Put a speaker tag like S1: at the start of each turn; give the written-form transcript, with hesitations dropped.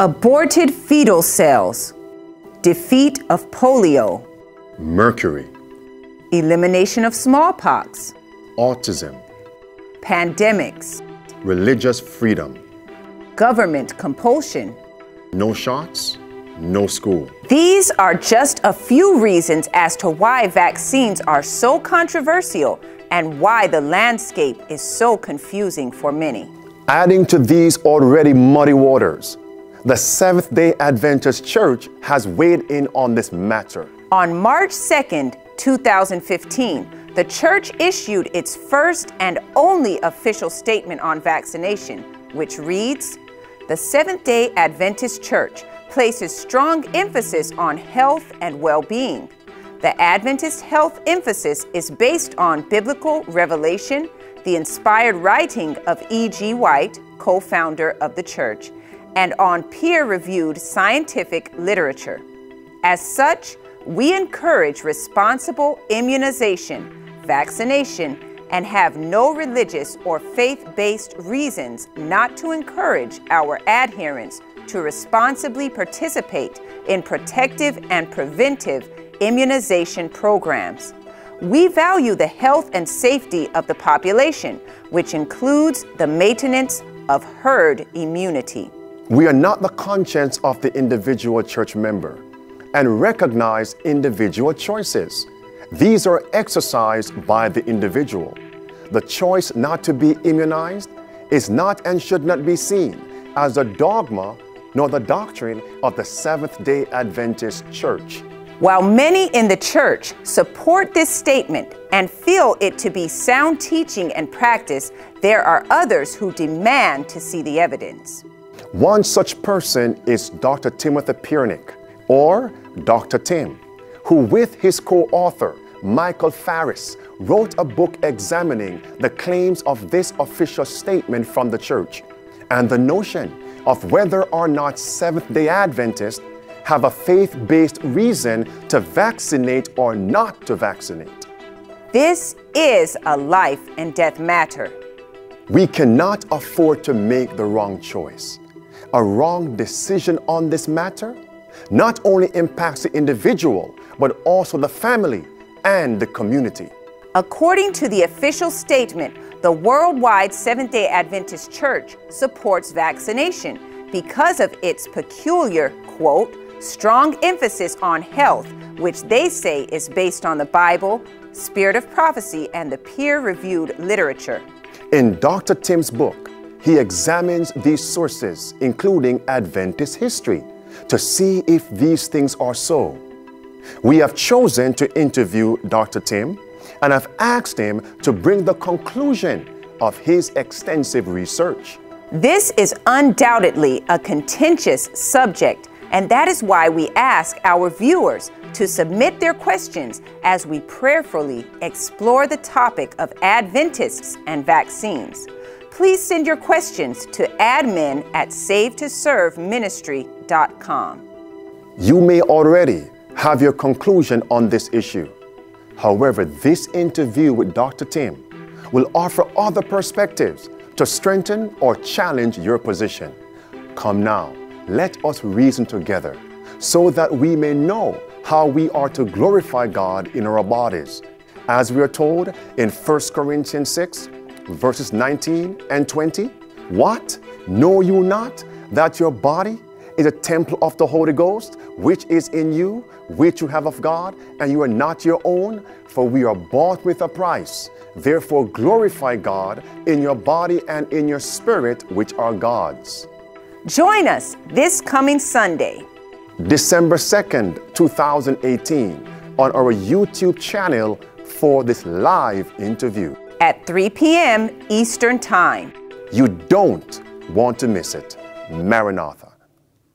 S1: Aborted fetal cells. Defeat of polio.
S2: Mercury.
S1: Elimination of smallpox.
S2: Autism.
S1: Pandemics.
S2: Religious freedom.
S1: Government compulsion.
S2: No shots, no school.
S1: These are just a few reasons as to why vaccines are so controversial and why the landscape is so confusing for many.
S2: Adding to these already muddy waters, the Seventh-day Adventist Church has weighed in on this matter.
S1: On March 2nd, 2015, the church issued its first and only official statement on vaccination, which reads, "The Seventh-day Adventist Church places strong emphasis on health and well-being. The Adventist health emphasis is based on biblical revelation, the inspired writing of E.G. White, co-founder of the church, and on peer-reviewed scientific literature. As such, we encourage responsible immunization, vaccination, and have no religious or faith-based reasons not to encourage our adherents to responsibly participate in protective and preventive immunization programs. We value the health and safety of the population, which includes the maintenance of herd immunity."
S2: We are not the conscience of the individual church member and recognize individual choices. These are exercised by the individual. The choice not to be immunized is not and should not be seen as a dogma nor the doctrine of the Seventh-day Adventist Church.
S1: While many in the church support this statement and feel it to be sound teaching and practice, there are others who demand to see the evidence.
S2: One such person is Dr. Timothy Perenich, or Dr. Tim, who with his co-author, Michael Farris, wrote a book examining the claims of this official statement from the church and the notion of whether or not Seventh-day Adventists have a faith-based reason to vaccinate or not to vaccinate.
S1: This is a life and death matter.
S2: We cannot afford to make the wrong choice. A wrong decision on this matter not only impacts the individual, but also the family and the community.
S1: According to the official statement, the worldwide Seventh-day Adventist Church supports vaccination because of its peculiar, quote, strong emphasis on health, which they say is based on the Bible, spirit of prophecy, and the peer-reviewed literature.
S2: In Dr. Tim's book, he examines these sources, including Adventist history, to see if these things are so. We have chosen to interview Dr. Tim and have asked him to bring the conclusion of his extensive research.
S1: This is undoubtedly a contentious subject, and that is why we ask our viewers to submit their questions as we prayerfully explore the topic of Adventists and vaccines. Please send your questions to admin@savetoserveministry.com.
S2: You may already have your conclusion on this issue. However, this interview with Dr. Tim will offer other perspectives to strengthen or challenge your position. Come now, let us reason together so that we may know how we are to glorify God in our bodies, as we are told in 1 Corinthians 6, verses 19 and 20. What? Know you not that your body is a temple of the Holy Ghost, which is in you, which you have of God, and you are not your own? For we are bought with a price. Therefore glorify God in your body and in your spirit, which are God's.
S1: Join us this coming Sunday,
S2: December 2nd, 2018, on our YouTube channel for this live interview
S1: at 3 p.m. Eastern Time.
S2: You don't want to miss it. Maranatha.